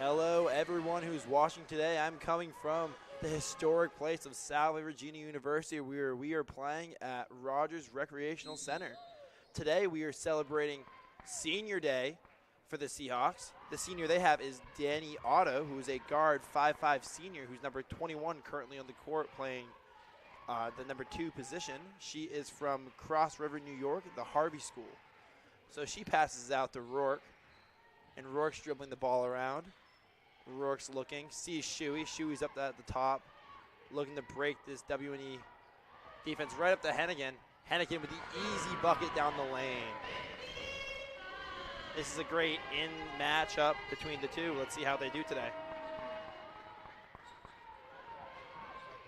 Hello, everyone who's watching today. I'm coming from the historic place of Salve Regina University, where we are playing at Rodgers Recreational Center. Today, we are celebrating Senior Day for the Seahawks. The senior they have is Dani Oddo, who is a guard 5'5" senior, who's number 21 currently on the court playing the number 2 position. She is from Cross River, New York, the Harvey School. So she passes out to Rourke, and Rourke's dribbling the ball around. Rourke's looking, sees Shuey. Shuey's up at the top, looking to break this W&E defense right up to Hennigan. Hennigan with the easy bucket down the lane. This is a great in matchup between the two. Let's see how they do today.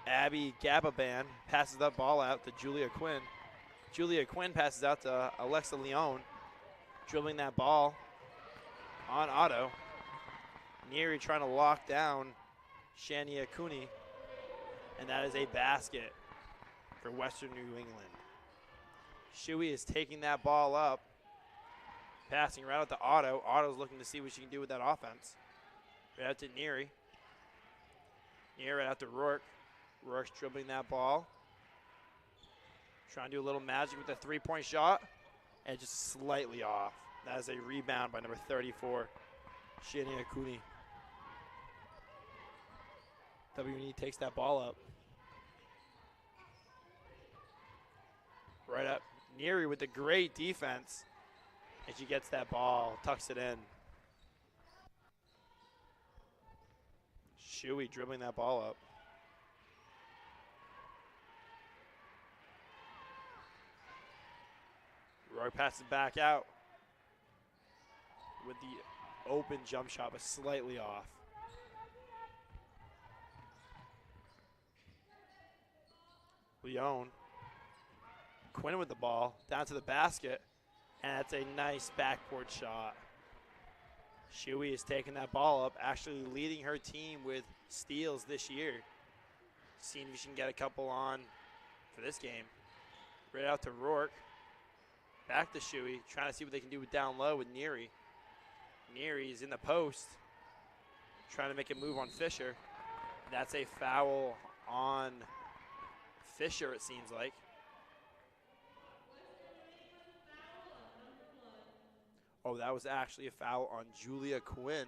Abby Gababan passes that ball out to Julia Quinn. Julia Quinn passes out to Alexa Leone, dribbling that ball on Oddo. Neary trying to lock down Shania Cooney, and that is a basket for Western New England. Shuey is taking that ball up, passing right out to Oddo. Otto's looking to see what she can do with that offense. Right out to Neary. Neary right out to Rourke. Rourke's dribbling that ball. Trying to do a little magic with a three-point shot, and just slightly off. That is a rebound by number 34, Shania Cooney. W&E takes that ball up. Right up. Neary with a great defense. And she gets that ball, tucks it in. Shuey dribbling that ball up. Roy passes back out with the open jump shot, but slightly off. Leone. Quinn with the ball, down to the basket, and that's a nice backboard shot. Shuey is taking that ball up, actually leading her team with steals this year. Seeing if she can get a couple on for this game. Right out to Rourke. Back to Shuey, trying to see what they can do with down low with Neary. Neary is in the post, trying to make a move on Fisher. That's a foul on Fisher, it seems like. Oh, that was actually a foul on Julia Quinn.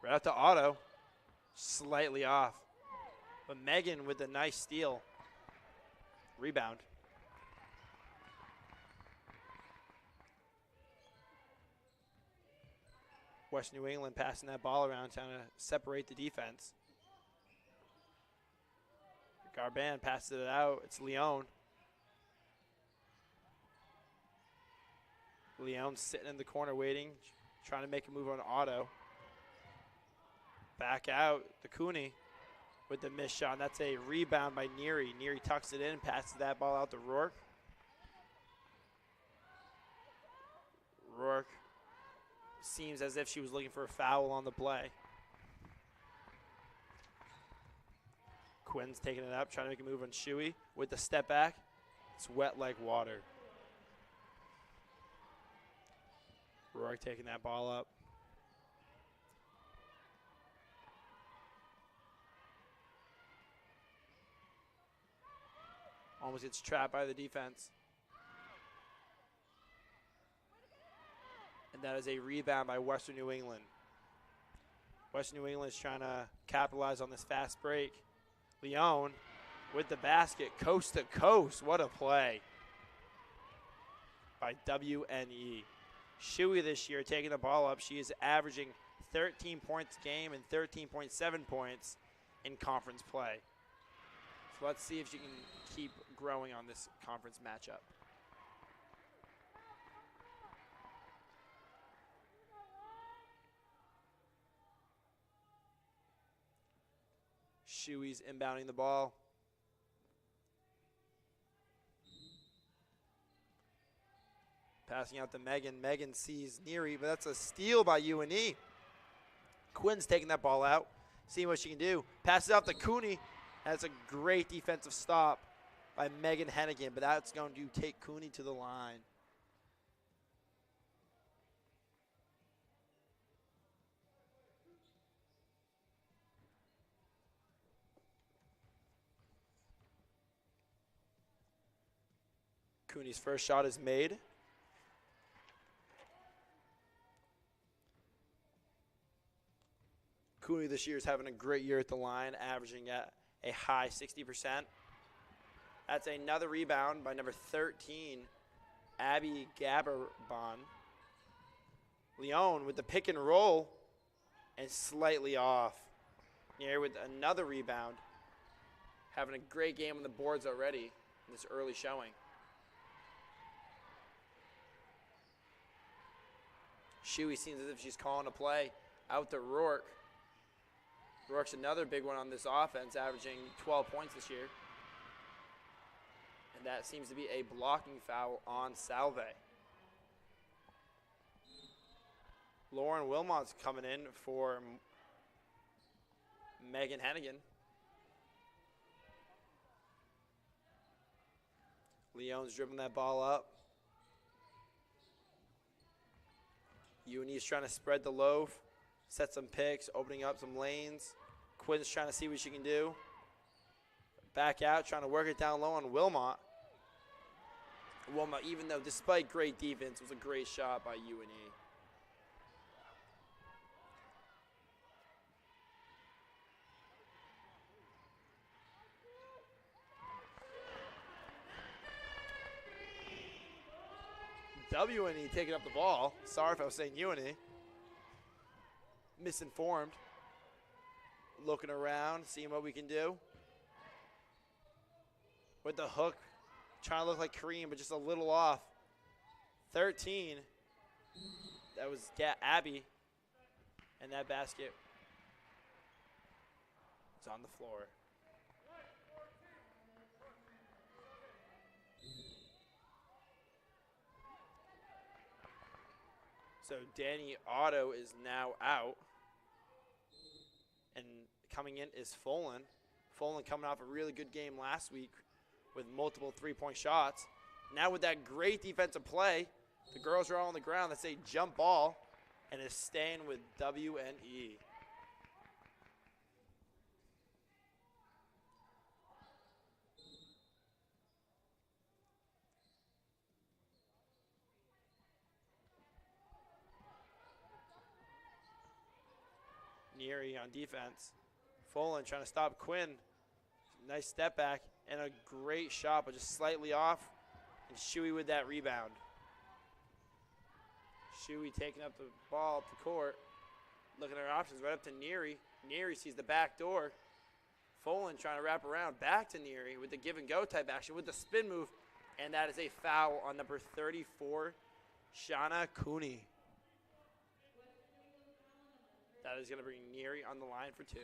Right out to Oddo, slightly off. But Megan with a nice steal. Rebound. West New England passing that ball around, trying to separate the defense. Garban passes it out. It's Leone. Leone's sitting in the corner waiting, trying to make a move on Oddo. Back out to Cooney with the missed shot. That's a rebound by Neary. Neary tucks it in, passes that ball out to Rourke. Rourke seems as if she was looking for a foul on the play. Quinn's taking it up, trying to make a move on Shuey with the step back. It's wet like water. Rourke taking that ball up. Almost gets trapped by the defense. And that is a rebound by Western New England. Western New England is trying to capitalize on this fast break. Leone with the basket, coast to coast. What a play by WNE. Shuey this year taking the ball up. She is averaging 13 points a game and 13.7 points in conference play. So let's see if she can keep growing on this conference matchup. Shuey's inbounding the ball. Passing out to Megan. Megan sees Neary, but that's a steal by UNE. Quinn's taking that ball out. seeing what she can do. Passes off to Cooney. That's a great defensive stop by Megan Hennigan, but that's going to take Cooney to the line. Cooney's first shot is made. Cooney this year is having a great year at the line, averaging at a high 60%. That's another rebound by number 13, Abby Gaberbon. Leon with the pick and roll and slightly off. Near with another rebound. Having a great game on the boards already in this early showing. Shuey seems as if she's calling a play out to Rourke. Rourke's another big one on this offense, averaging 12 points this year. And that seems to be a blocking foul on Salve. Lauren Wilmot's coming in for Megan Hennigan. Leon's dribbling that ball up. UNE's trying to spread the loaf, set some picks, opening up some lanes. Quinn's trying to see what she can do. Back out, trying to work it down low on Wilmot. Wilmot, even though despite great defense, was a great shot by UNE. WNE taking up the ball. Sorry if I was saying UNE. Misinformed. Looking around, seeing what we can do. With the hook, trying to look like Kareem, but just a little off. 13. That was Abby. And that basket is on the floor. So Dani Oddo is now out. And coming in is Folan. Folan coming off a really good game last week with multiple three-point shots. Now with that great defensive play, the girls are all on the ground. That's a jump ball, and is staying with WNE. Neary on defense. Folan trying to stop Quinn. Nice step back and a great shot, but just slightly off. And Shuey with that rebound. Shuey taking up the ball up the court. Looking at her options right up to Neary. Neary sees the back door. Folan trying to wrap around. Back to Neary with the give and go type action with the spin move. And that is a foul on number 34, Shauna Cooney. That is going to bring Neary on the line for two.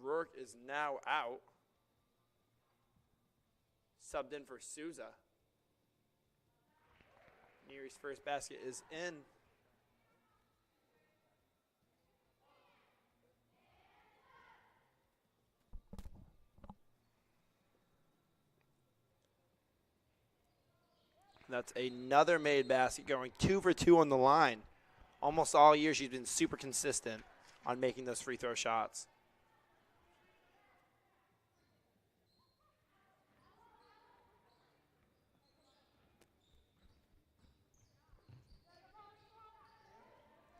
Rourke is now out. Subbed in for Souza. Neary's first basket is in. That's another made basket, going 2 for 2 on the line. Almost all year she's been super consistent on making those free throw shots.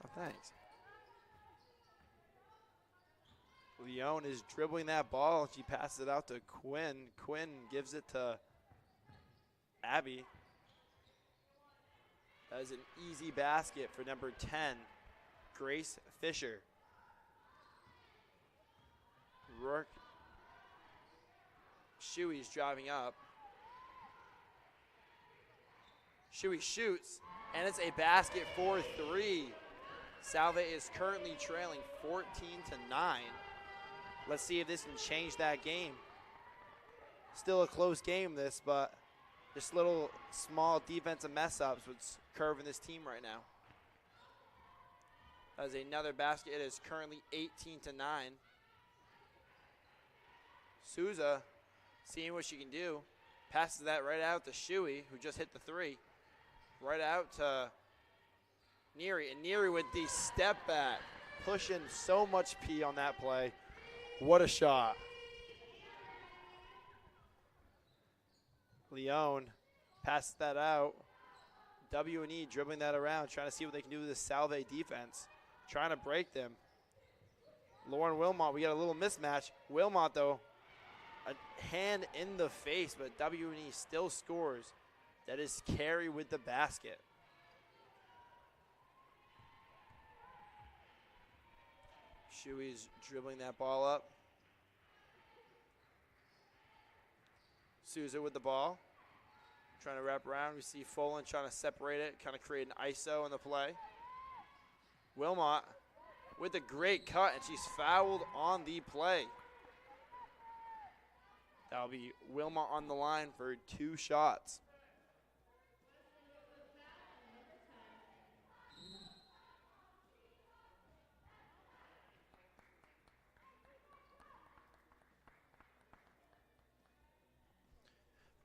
Oh, thanks. Leon is dribbling that ball. She passes it out to Quinn. Quinn gives it to Abby. That is an easy basket for number 10, Grace Fisher. Rourke. Shuey's driving up. Shuey shoots, and it's a basket for 3. Salve is currently trailing 14-9. Let's see if this can change that game. Still a close game, this, but Just little small defensive mess ups what's curving this team right now. As another basket, it is currently 18-9. Souza seeing what she can do. Passes that right out to Shuey, who just hit the three. Right out to Neary. And Neary with the step back. Pushing so much P on that play. What a shot. Leone passes that out. W&E dribbling that around, trying to see what they can do with this Salve defense. Trying to break them. Lauren Wilmot, we got a little mismatch. Wilmot, though, a hand in the face, but W&E still scores. That is Carey with the basket. Shuey's dribbling that ball up. Souza with the ball. Trying to wrap around. We see Folan trying to separate it, kind of create an ISO in the play. Wilmot with a great cut, and she's fouled on the play. That'll be Wilmot on the line for 2 shots.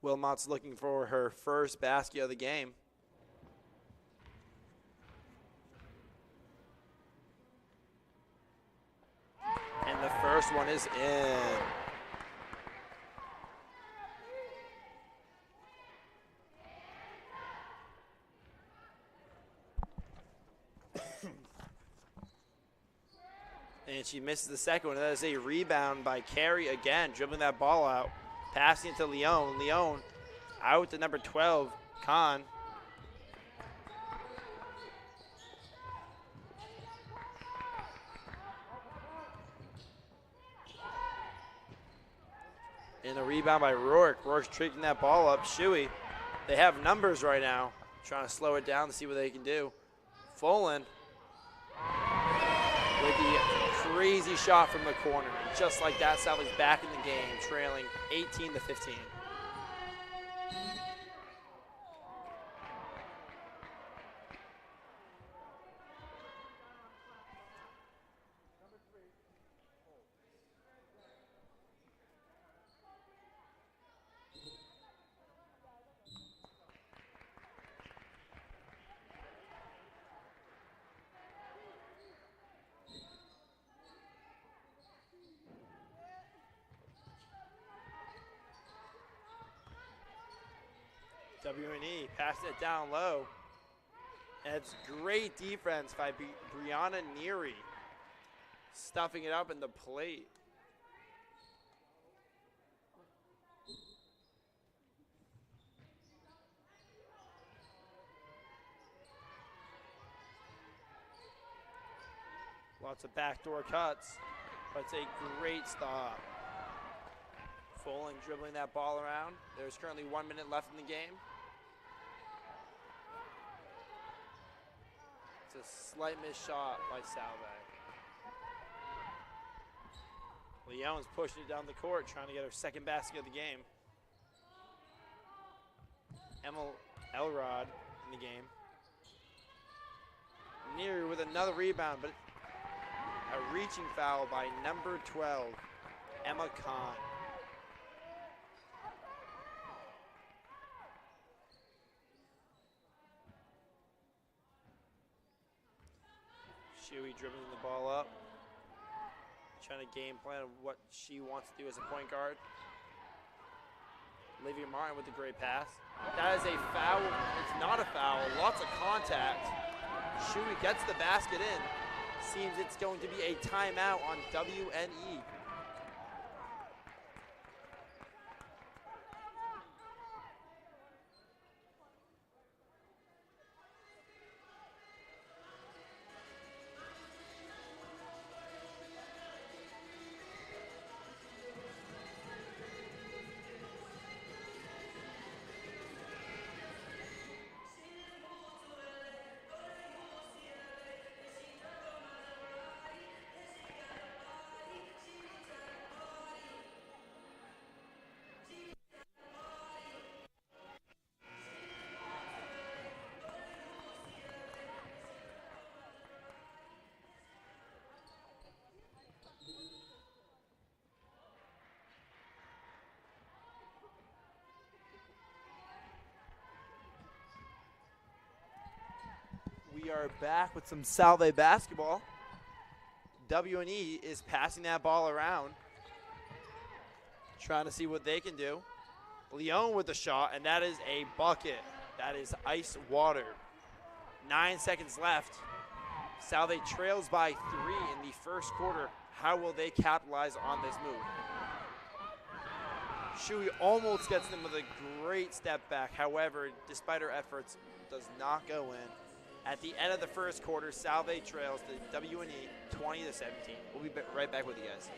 Wilmot's looking for her first basket of the game. And the first one is in. And she misses the second one. That is a rebound by Carey again, dribbling that ball out. Passing it to Leone. Leone out to number 12, Khan. And a rebound by Rourke. Rourke's tricking that ball up. Shuey, they have numbers right now. Trying to slow it down to see what they can do. Folan with the crazy shot from the corner. And just like that, Salve's back in the game, trailing 18-15. W&E passing it down low. And it's great defense by Brianna Neary. Stuffing it up in the plate. Lots of backdoor cuts, but it's a great stop. Folan dribbling that ball around. There's currently 1 minute left in the game. It's a slight missed shot by Salve. Leone's pushing it down the court, trying to get her second basket of the game. Emma Elrod in the game. Neary with another rebound, but a reaching foul by number 12, Emma Kahn. Shuey dribbling the ball up, trying to game plan what she wants to do as a point guard. Olivia Martin with a great pass. That is a foul. It's not a foul. Lots of contact. Shuey gets the basket in. Seems it's going to be a timeout on WNE. are back with some Salve basketball. W&E is passing that ball around, trying to see what they can do. Leon with the shot, and that is a bucket. That is ice water. 9 seconds left. Salve trails by 3 in the first quarter. How will they capitalize on this move? Shui almost gets them with a great step back. However, despite her efforts, does not go in. At the end of the first quarter, Salve trails the W&E 20-17. We'll be right back with you guys.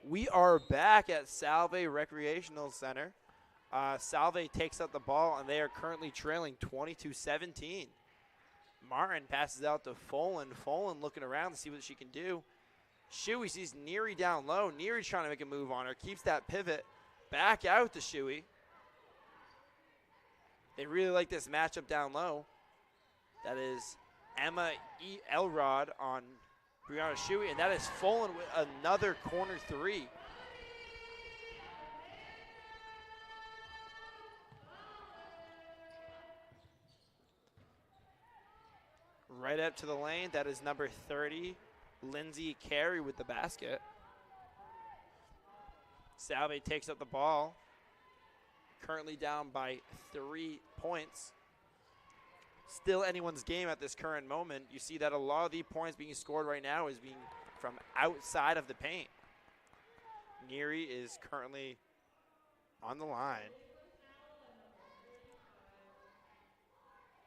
We are back at Salve Recreational Center. Salve takes up the ball, and they are currently trailing 22-17. Martin passes out to Folan. Folan looking around to see what she can do. Shui sees Neary down low. Neary's trying to make a move on her. Keeps that pivot. Back out to Shui. They really like this matchup down low. That is Emma Elrod on Brianna Shui, and that is Folan with another corner three. Right up to the lane, that is number 30, Lindsay Carey with the basket. Salve takes up the ball, currently down by 3 points. Still anyone's game at this current moment. You see that a lot of the points being scored right now is being from outside of the paint. Neary is currently on the line.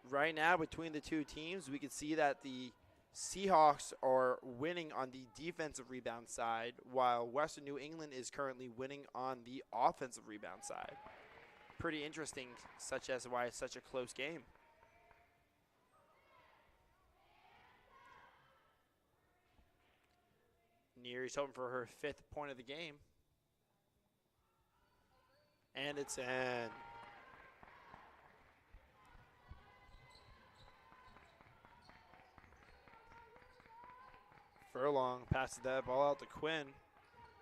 Right now, between the two teams, we can see that the Seahawks are winning on the defensive rebound side, while Western New England is currently winning on the offensive rebound side. Pretty interesting, such as why it's such a close game. Neary's hoping for her 5th point of the game. And it's in. Furlong passes that ball out to Quinn.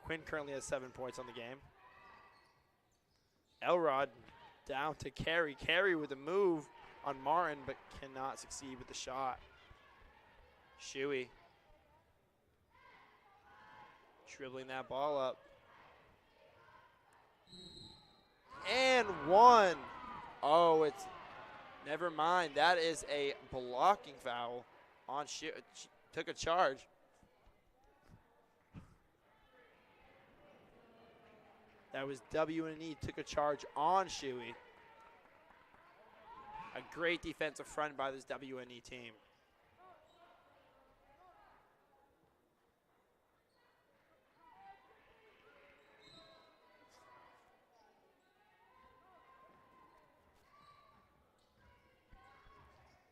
Quinn currently has 7 points on the game. Elrod down to Carey. Carey with a move on Martin, but cannot succeed with the shot. Shui dribbling that ball up. And one. Oh, it's, never mind. That is a blocking foul on Shui. She took a charge. That was W&E, took a charge on Shui. A great defensive front by this W&E team.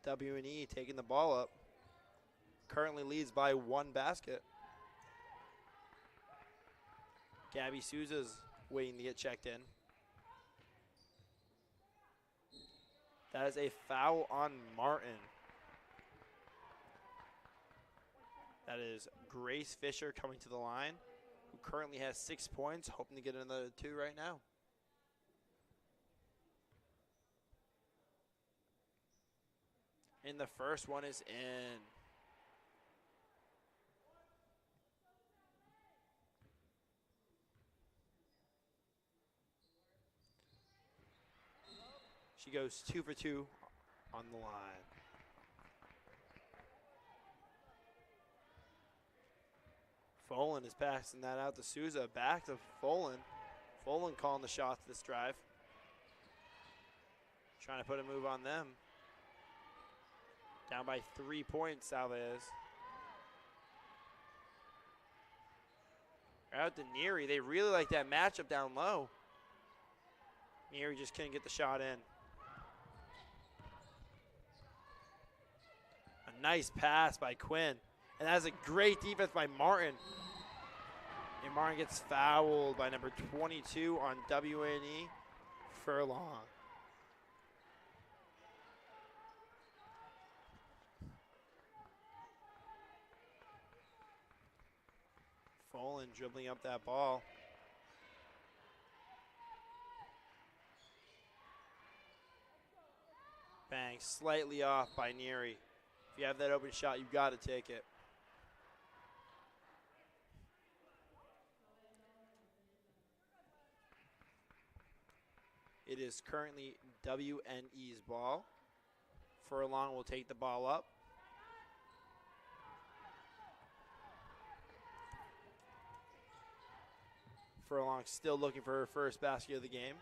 W&E taking the ball up. Currently leads by 1 basket. Gabby Souza's waiting to get checked in. That is a foul on Martin. That is Grace Fisher coming to the line. currently has 6 points, hoping to get another 2 right now. And the first one is in. She goes 2 for 2 on the line. Folan is passing that out to Souza. Back to Folan. Folan calling the shots this drive. Trying to put a move on them. Down by 3 points, Salve is. Out to Neary. They really like that matchup down low. Neary just couldn't get the shot in. A nice pass by Quinn. And that's a great defense by Martin. And Martin gets fouled by number 22 on WNE, Furlong. Folan dribbling up that ball. Bang, slightly off by Neary. If you have that open shot, you've got to take it. It is currently WNE's ball. Furlong will take the ball up. Furlong still looking for her first basket of the game.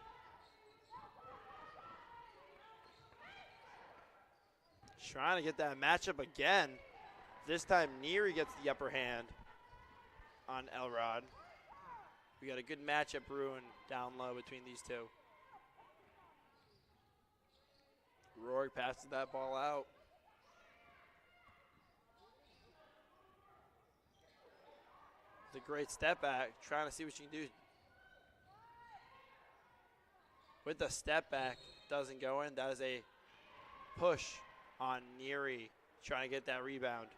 Trying to get that matchup again. This time Neary gets the upper hand on Elrod. We got a good matchup brewing down low between these two. Rourke passes that ball out. It's a great step back, trying to see what she can do. With the step back, doesn't go in. That is a push on Neary, trying to get that rebound.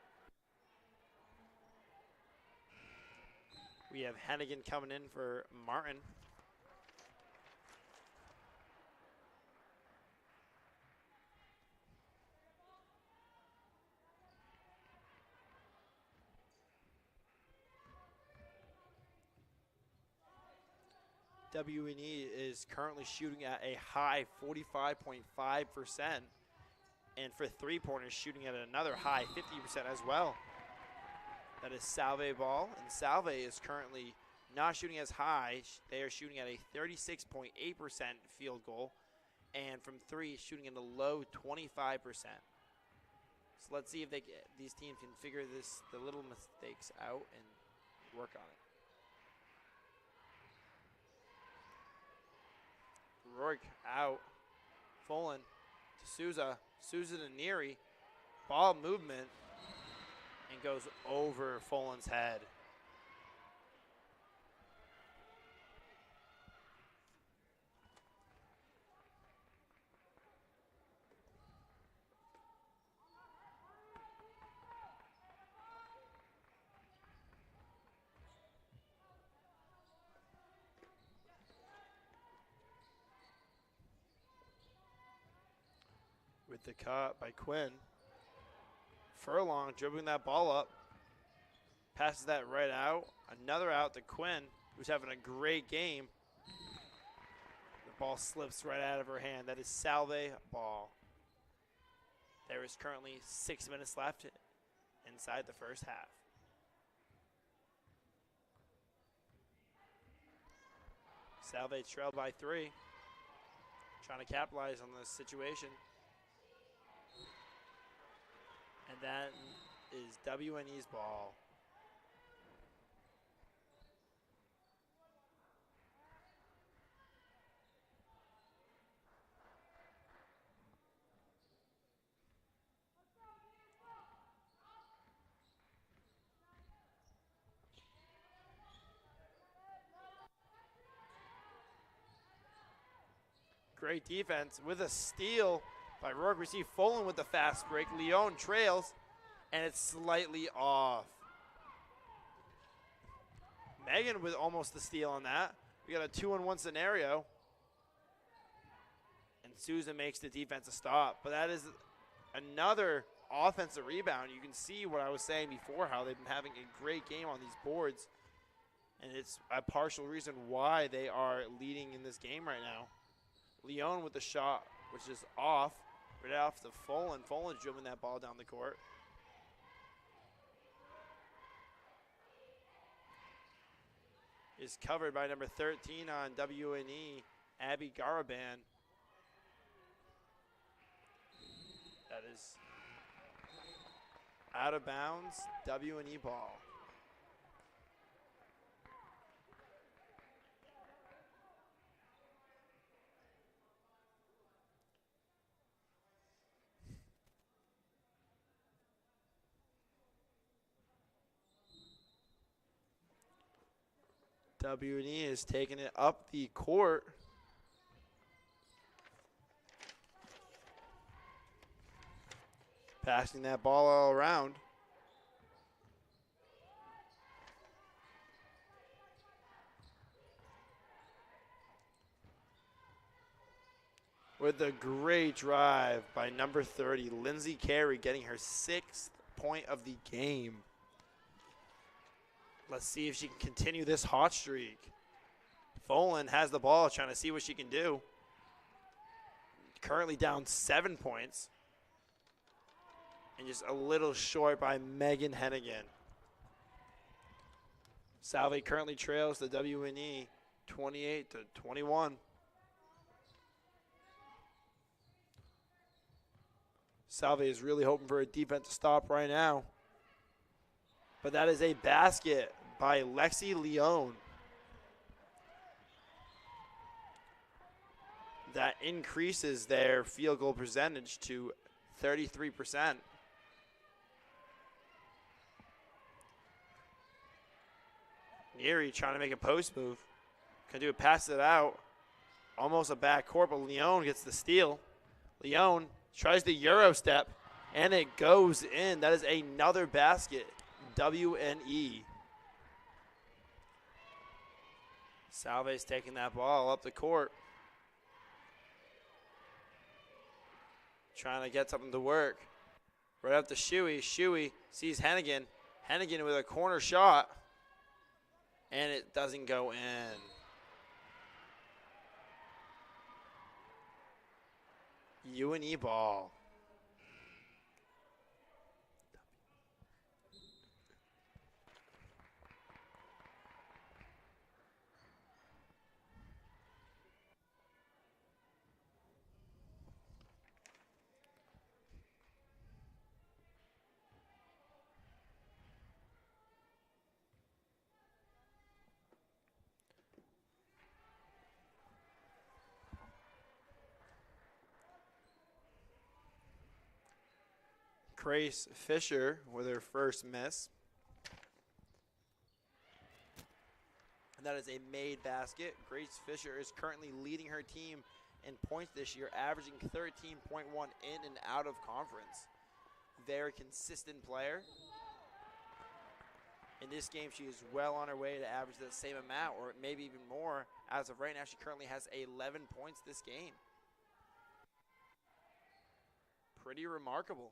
We have Hennigan coming in for Martin. WNE is currently shooting at a high 45.5%. And for three-pointers, shooting at another high 50% as well. That is Salve ball. And Salve is currently not shooting as high. They are shooting at a 36.8% field goal. And from three, shooting in the low 25%. So let's see if these teams can figure the little mistakes out and work on it. Rourke out. Folan to Souza. Souza to Neary. Ball movement. And goes over Folan's head. With the cut by Quinn. Furlong dribbling that ball up. Passes that right out. Another out to Quinn, who's having a great game. The ball slips right out of her hand. That is Salve ball. There is currently 6 minutes left inside the first half. Salve trailed by 3. Trying to capitalize on this situation. And that is WNE's ball. Great defense with a steal by Rourke. We see Folan with the fast break. Leon trails, and it's slightly off. Megan with almost the steal on that. We got a 2-on-1 scenario. And Susan makes the defensive stop. But that is another offensive rebound. You can see what I was saying before, how they've been having a great game on these boards. And it's a partial reason why they are leading in this game right now. Leon with the shot, which is off. Right off to Folan. Folan's dribbling that ball down the court. Is covered by number 13 on WNE, Abby Garaban. That is out of bounds, WNE ball. WNE is taking it up the court. Passing that ball all around. With a great drive by number 30, Lindsay Carey, getting her 6th point of the game. Let's see if she can continue this hot streak. Folan has the ball, trying to see what she can do. Currently down 7 points. And just a little short by Megan Hennigan. Salve currently trails the WNE 28-21. Salve is really hoping for a defensive stop right now. But that is a basket by Lexi Leone. That increases their field goal percentage to 33%. Neary trying to make a post move. Can do it, pass it out. Almost a backcourt, but Leone gets the steal. Leone tries the Euro step, and it goes in. That is another basket. WNE. Salve's taking that ball up the court. Trying to get something to work. Right up to Shuey. Shuey sees Hennigan. Hennigan with a corner shot. And it doesn't go in. UNE ball. Grace Fisher with her first miss. And that is a made basket. Grace Fisher is currently leading her team in points this year, averaging 13.1 in and out of conference. Very consistent player. In this game, she is well on her way to average the same amount, or maybe even more. As of right now, she currently has 11 points this game. Pretty remarkable.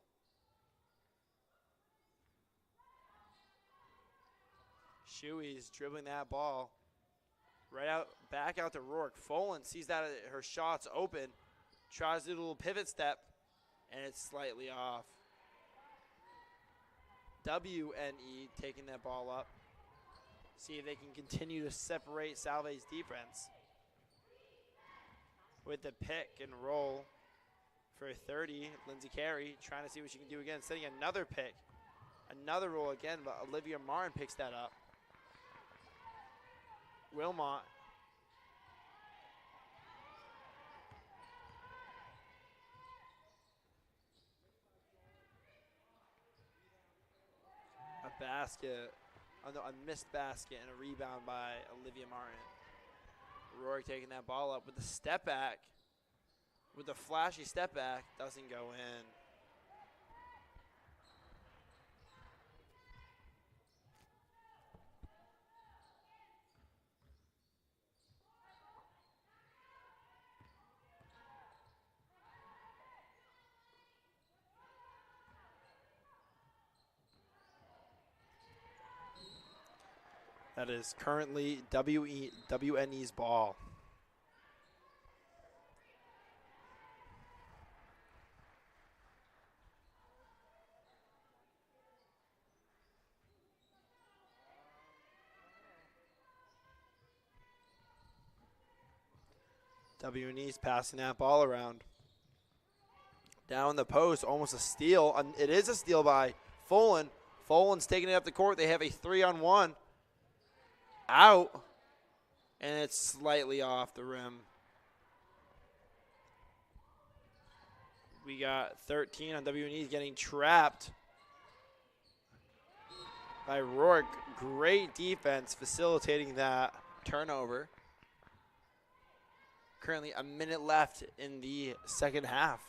Shuey's dribbling that ball right out, back out to Rourke. Folan sees that her shot's open, tries to do a little pivot step, and it's slightly off. WNE taking that ball up. See if they can continue to separate Salve's defense. With the pick and roll for 30, Lindsay Carey trying to see what she can do again, setting another pick. Another roll again, but Olivia Martin picks that up. Wilmot. A basket, a missed basket and a rebound by Olivia Martin. Rourke taking that ball up with the step back, with the flashy step back, doesn't go in. That is currently WNE's ball. WNE's passing that ball around. Down the post, almost a steal. It is a steal by Folan. Folan's taking it up the court. They have a 3-on-1. Out. And it's slightly off the rim. We got 13 on WNE getting trapped by Rourke. Great defense facilitating that turnover. Currently a minute left in the second half.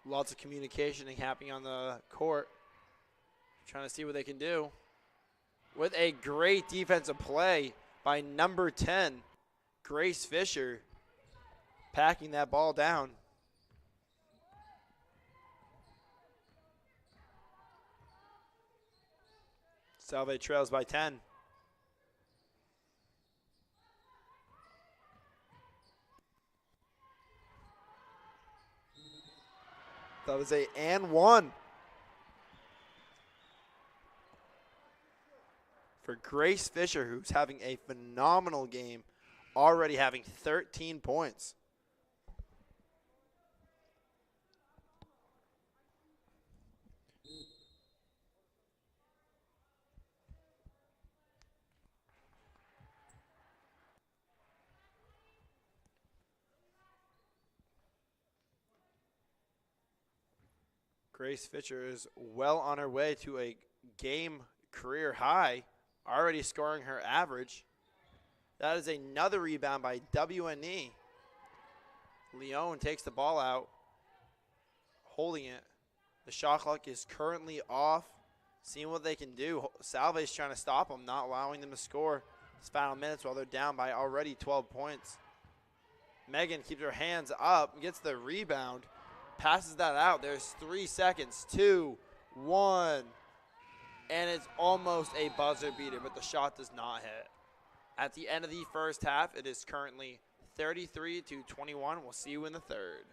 Lots of communication happening on the court. Trying to see what they can do. With a great defensive play by number 10, Grace Fisher, packing that ball down. Salve trails by 10. That was a and one for Grace Fisher, who's having a phenomenal game, already having 13 points. Grace Fisher is well on her way to a game career high, already scoring her average. That is another rebound by WNE. Leone takes the ball out, holding it. The shot clock is currently off, seeing what they can do. Salve's trying to stop them, not allowing them to score this final minutes while they're down by already 12 points. Megan keeps her hands up, gets the rebound, passes that out. There's 3 seconds, 2, 1, and it's almost a buzzer beater, but the shot does not hit. At the end of the first half, it is currently 33-21. We'll see you in the third.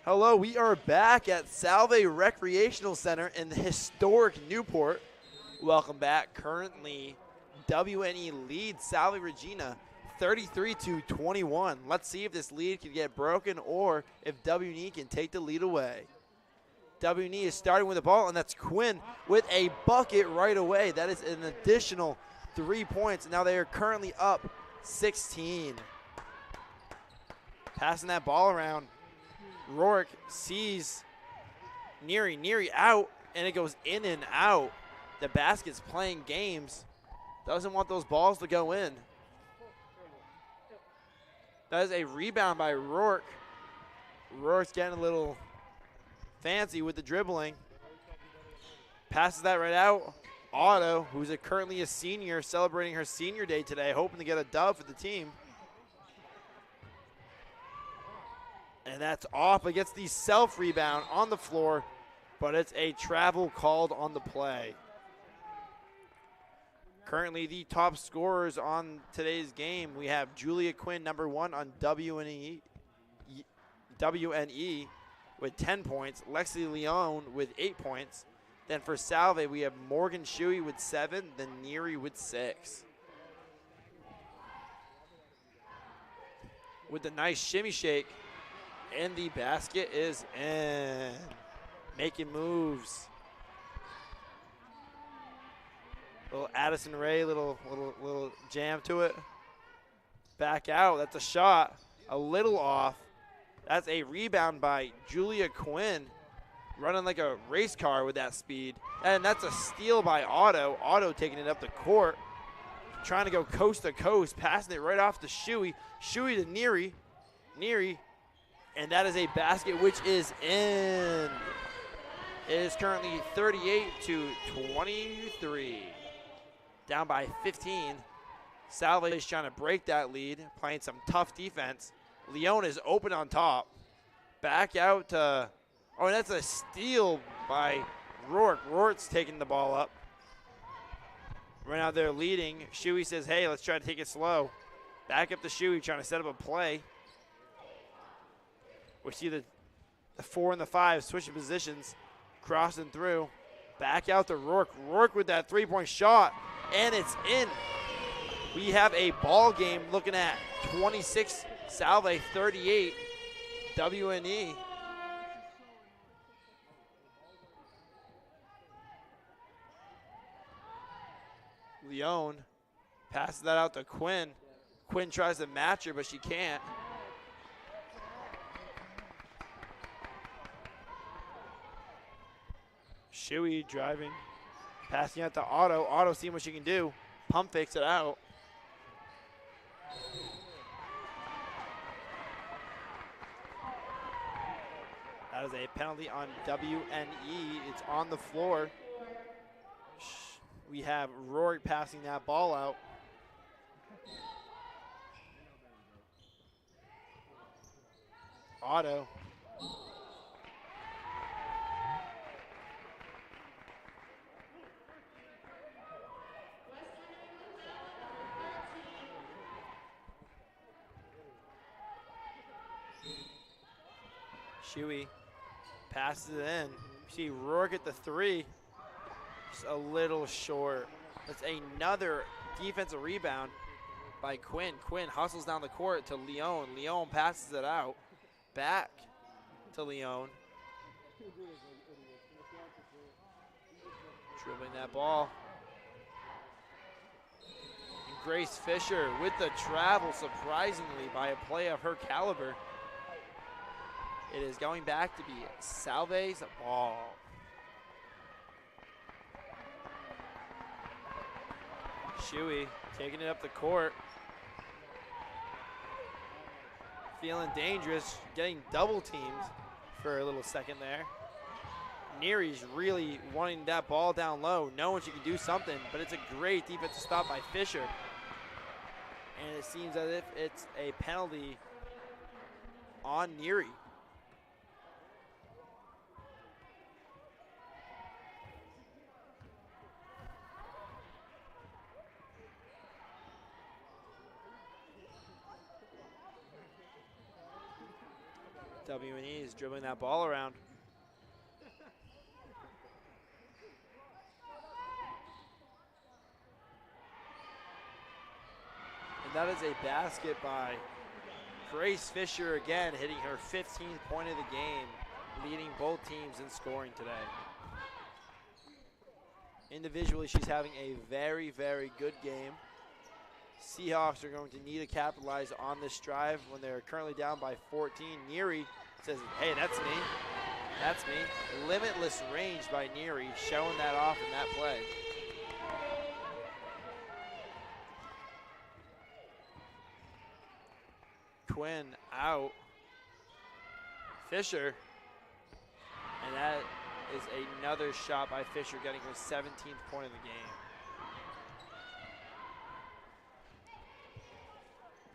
Hello, we are back at Salve Recreational Center in the historic Newport. Welcome back. Currently, WNE leads Salve Regina 33-21. Let's see if this lead can get broken or if WNE can take the lead away. WNE is starting with the ball, and that's Quinn with a bucket right away. That is an additional 3 points. Now they are currently up 16. Passing that ball around. Rourke sees Neary out, and it goes in and out. The basket's playing games. Doesn't want those balls to go in. That is a rebound by Rourke. Rourke's getting a little fancy with the dribbling. Passes that right out. Oddo, who's currently a senior, celebrating her senior day today, hoping to get a dub for the team. And that's off against the self-rebound on the floor, but it's a travel called on the play. Currently the top scorers on today's game, we have Julia Quinn, number 1 on WNE with 10 points, Lexi Leone with 8 points. Then for Salve, we have Morgan Shuey with 7, then Neary with 6. With the nice shimmy shake, and the basket is in. Making moves. Little Addison Ray, little jam to it. Back out, that's a shot. A little off. That's a rebound by Julia Quinn. Running like a race car with that speed. And that's a steal by Oddo. Oddo taking it up the court. Trying to go coast to coast. Passing it right off to Shuey. Shuey to Neary. Neary. And that is a basket which is in. It is currently 38-23. Down by 15. Salve is trying to break that lead, playing some tough defense. Leone is open on top. Back out to, oh, that's a steal by Rourke. Rourke's taking the ball up. Right now they're leading. Shuey says, hey, let's try to take it slow. Back up to Shuey, trying to set up a play. We see the 4 and the 5 switching positions, crossing through. Back out to Rourke. Rourke with that three-point shot, and it's in. We have a ball game looking at 26, Salve 38, WNE. Leone passes that out to Quinn. Quinn tries to match her, but she can't. Shuey driving, passing out to Oddo. Oddo seeing what she can do. Pump fakes it out. That is a penalty on WNE. It's on the floor. We have Rourke passing that ball out. Oddo. Shuey passes it in. You see Rourke at the 3. Just a little short. That's another defensive rebound by Quinn. Quinn hustles down the court to Leone. Leone passes it out. Back to Leone. Dribbling that ball. And Grace Fisher with the travel, surprisingly, by a play of her caliber. It is going back to be Salve's ball. Shuey taking it up the court. Feeling dangerous, getting double teamed for a little second there. Neary's really wanting that ball down low, knowing she can do something, but it's a great defensive stop by Fisher. And it seems as if it's a penalty on Neary. W&E is dribbling that ball around. And that is a basket by Grace Fisher again, hitting her 15th point of the game, leading both teams in scoring today. Individually, she's having a very, very good game. Seahawks are going to need to capitalize on this drive when they're currently down by 14. Neary says, hey, that's me. That's me. Limitless range by Neary, showing that off in that play. Quinn out. Fisher. And that is another shot by Fisher, getting her 17th point of the game.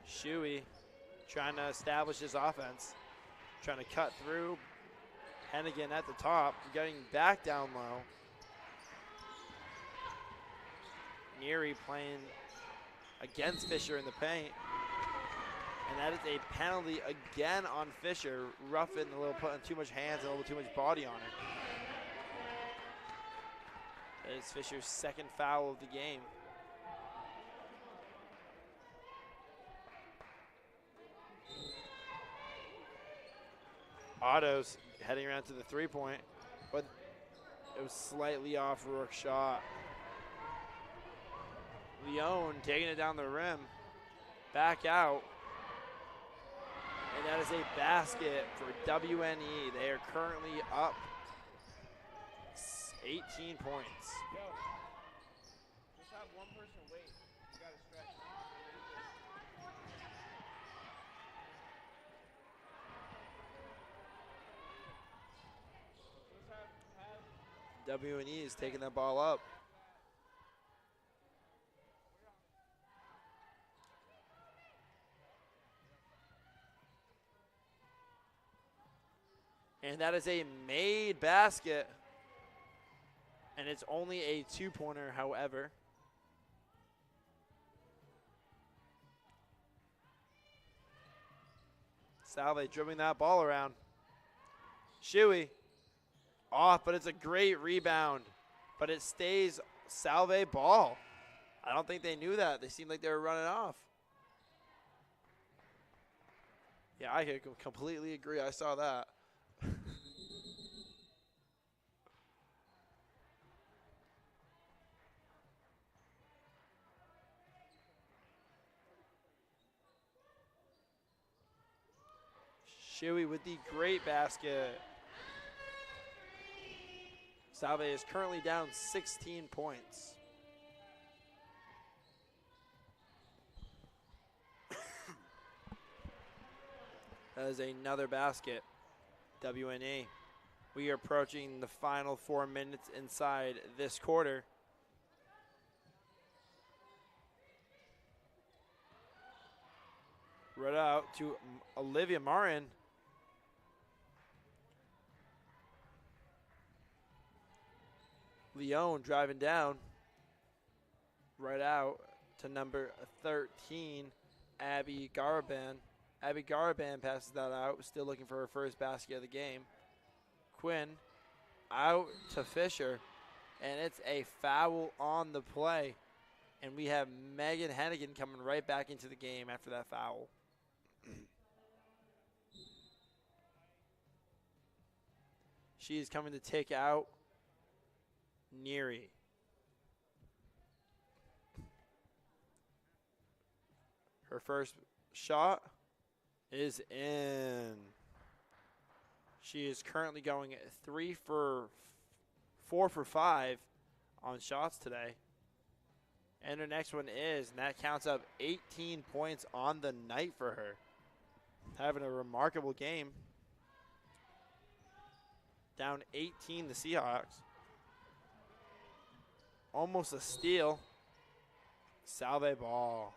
Shuey trying to establish his offense. Trying to cut through. Hennigan at the top, getting back down low. Neary playing against Fisher in the paint. And that is a penalty again on Fisher. Roughing a little, putting too much hands and a little too much body on her. That is Fisher's second foul of the game. Oddo's heading around to the three-point, but it was slightly off Rourke's shot. Leone taking it down the rim, back out. And that is a basket for WNE. They are currently up 18 points. Yo, just have one person wait. You gotta stretch. WNE is taking that ball up. And that is a made basket. And it's only a two-pointer, however. Salve dribbling that ball around. Shuey off, but it's a great rebound. But it stays Salve ball. I don't think they knew that. They seemed like they were running off. Yeah, I could completely agree. I saw that. Shuey with the great basket. Salve is currently down 16 points. That is another basket. WNE. We are approaching the final 4 minutes inside this quarter. Right out to Olivia Marin. Leone driving down. Right out to number 13, Abby Garaban. Abby Garaban passes that out, still looking for her first basket of the game. Quinn out to Fisher, and it's a foul on the play. And we have Megan Hennigan coming right back into the game after that foul. She is coming to take out Neary. Her first shot is in. She is currently going 4 for 5 on shots today. And her next one is, and that counts up 18 points on the night for her. Having a remarkable game. Down 18 the Seahawks. Almost a steal. Salve ball.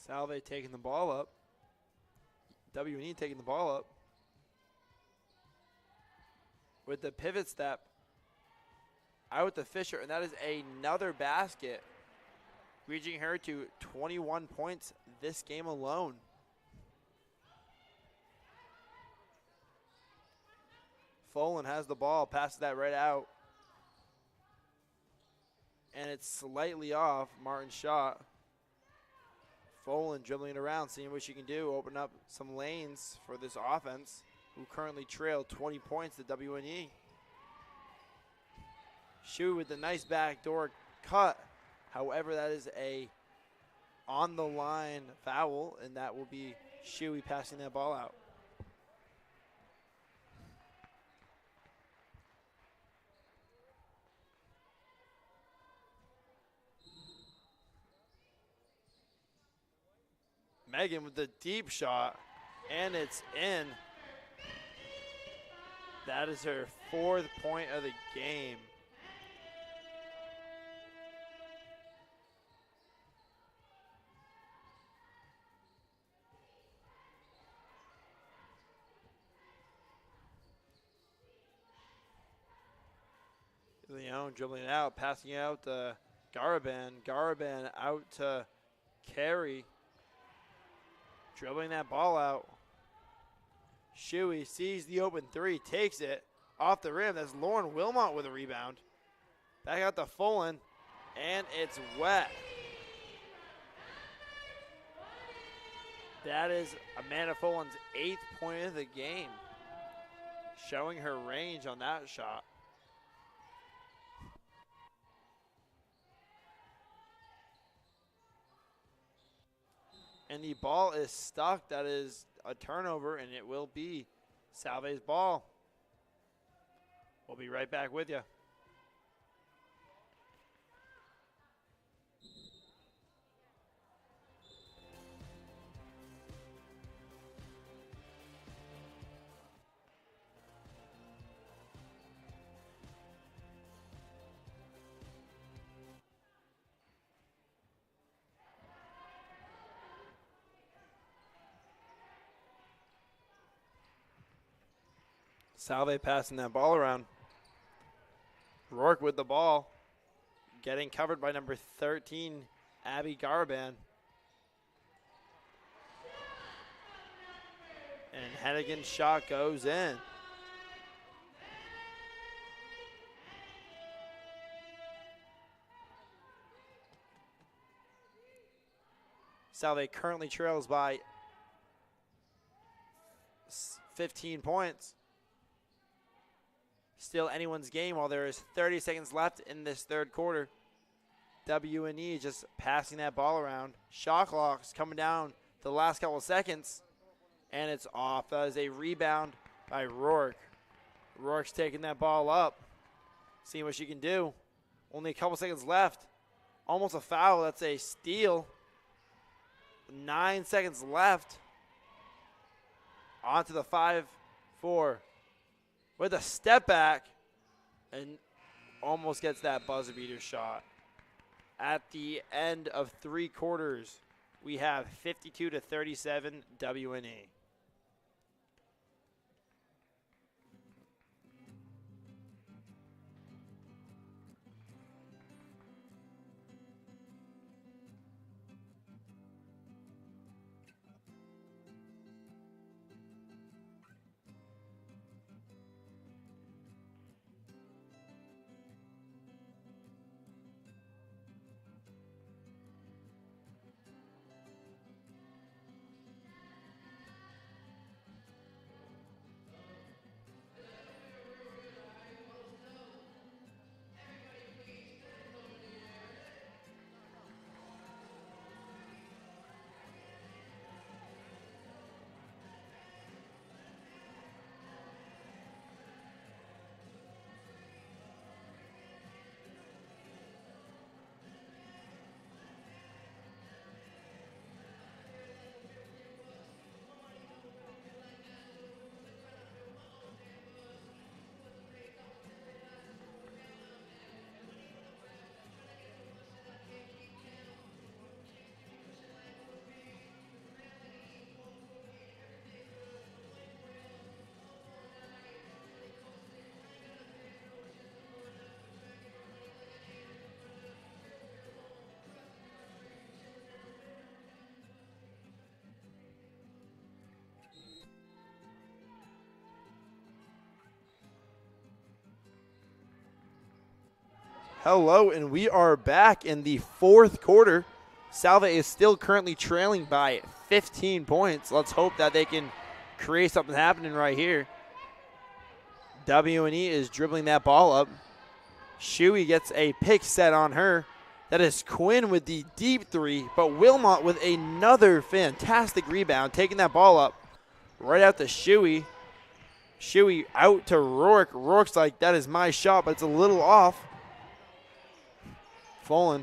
Salve taking the ball up. W&E taking the ball up. With the pivot step. Out to Fisher, and that is another basket. Reaching her to 21 points this game alone. Folan has the ball, passes that right out. And it's slightly off Martin's shot. Folan dribbling it around, seeing what she can do, open up some lanes for this offense, who currently trail 20 points to WNE. Shu with the nice backdoor cut. However, that is a on-the-line foul, and that will be Shuey passing that ball out. Megan with the deep shot, and it's in. That is her 4th point of the game. Leon dribbling it out, passing out to Garaban. Garaban out to Carey. Dribbling that ball out. Shuey sees the open three, takes it off the rim. That's Lauren Wilmot with a rebound. Back out to Folan, and it's wet. That is Amanda Folan's 8th point of the game. Showing her range on that shot. And the ball is stuck. That is a turnover, and it will be Salve's ball. We'll be right back with you. Salve passing that ball around. Rourke with the ball. Getting covered by number 13, Abby Garban. And Hennigan's shot goes in. Salve currently trails by 15 points. Still anyone's game while there is 30 seconds left in this third quarter. W&E just passing that ball around. Shot clock's coming down the last couple of seconds, and it's off. That is a rebound by Rourke. Rourke's taking that ball up, seeing what she can do. Only a couple seconds left. Almost a foul. That's a steal. 9 seconds left. On to the 5-4. With a step back, and almost gets that buzzer beater shot. At the end of 3 quarters, we have 52-37 WNE. Hello, and we are back in the fourth quarter. Salve is still currently trailing by 15 points. Let's hope that they can create something happening right here. W&E is dribbling that ball up. Shuey gets a pick set on her. That is Quinn with the deep three, but Wilmot with another fantastic rebound, taking that ball up right out to Shuey. Shuey out to Rourke. Rourke's like, that is my shot, but it's a little off. Folan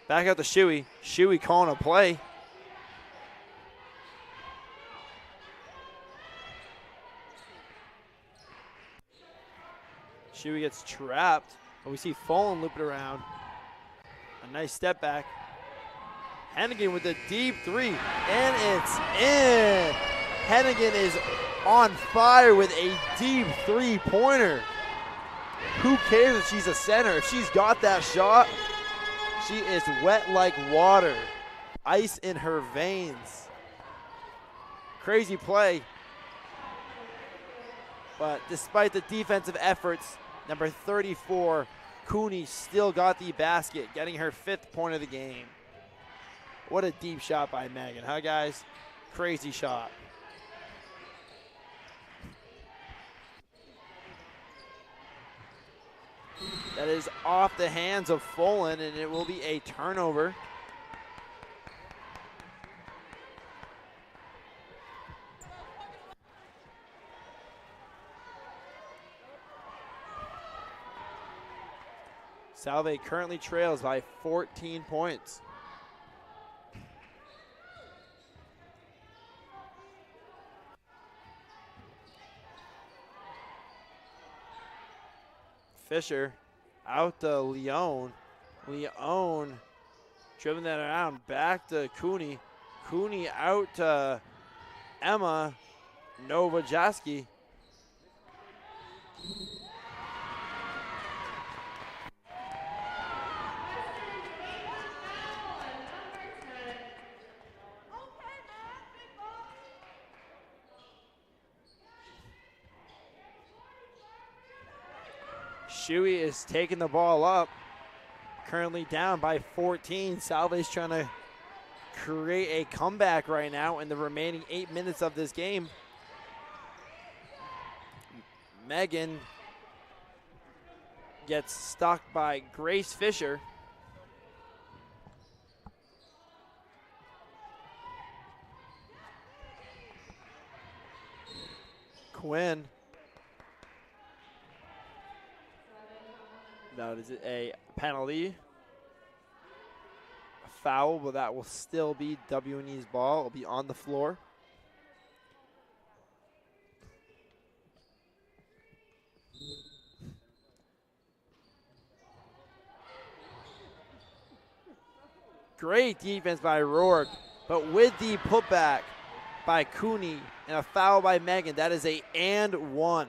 back out to Shuey. Shuey calling a play. Shuey gets trapped, but we see Folan loop it around. A nice step back. Hennigan with the deep three, and it's in. Hennigan is on fire with a deep three-pointer. Who cares if she's a center? If she's got that shot, she is wet like water. Ice in her veins. Crazy play. But despite the defensive efforts, number 34, Cooney still got the basket, getting her 5th point of the game. What a deep shot by Megan, huh, guys? Crazy shot. That is off the hands of Folan, and it will be a turnover. Salve currently trails by 14 points. Fisher out to Leone. Leone dribbling that around back to Cooney. Cooney out to Emma Novojaski. Shuey is taking the ball up, currently down by 14. Salve's trying to create a comeback right now in the remaining 8 minutes of this game. Megan gets stuck by Grace Fisher. Quinn. Now, is it a penalty? A foul, but that will still be W&E's ball. It'll be on the floor. Great defense by Rourke, but with the putback by Cooney and a foul by Megan, that is a and one.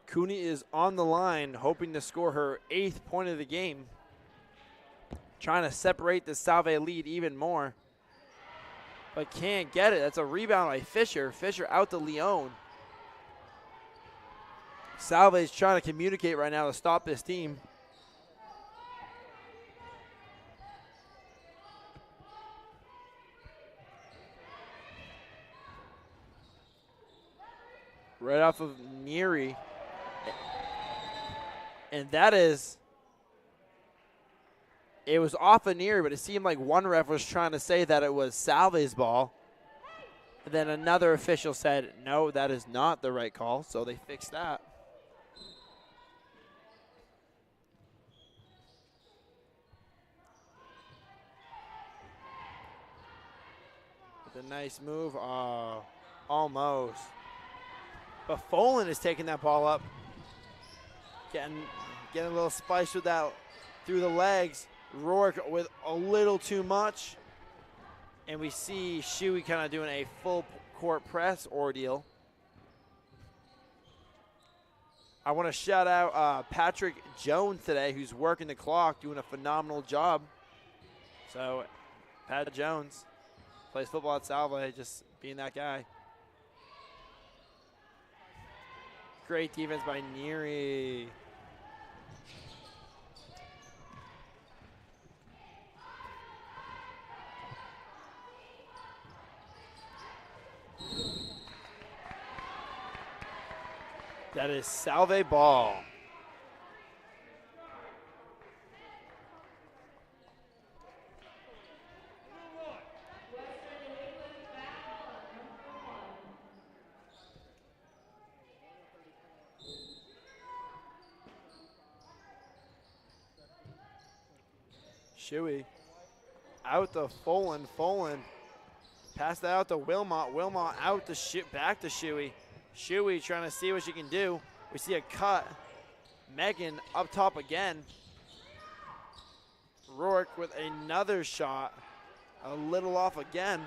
Cooney is on the line, hoping to score her 8th point of the game. Trying to separate the Salve lead even more. But can't get it. That's a rebound by Fisher. Fisher out to Leone. Salve is trying to communicate right now to stop this team. Right off of Neary. And that is, it was off of Neary, but it seemed like one ref was trying to say that it was Salve's ball. And then another official said, no, that is not the right call, so they fixed that. With a nice move, almost. But Folan is taking that ball up. Getting a little spice with that through the legs. Rourke with a little too much. And we see Shuey kind of doing a full court press ordeal. I want to shout out Patrick Jones today, who's working the clock, doing a phenomenal job. So, Pat Jones plays football at Salve, just being that guy. Great defense by Neary. That is Salve ball. Shuey out to Folan. Folan pass that out to Wilmot. Wilmot out to back to Shuey. Shuey trying to see what she can do. We see a cut. Megan up top again. Rourke with another shot. A little off again.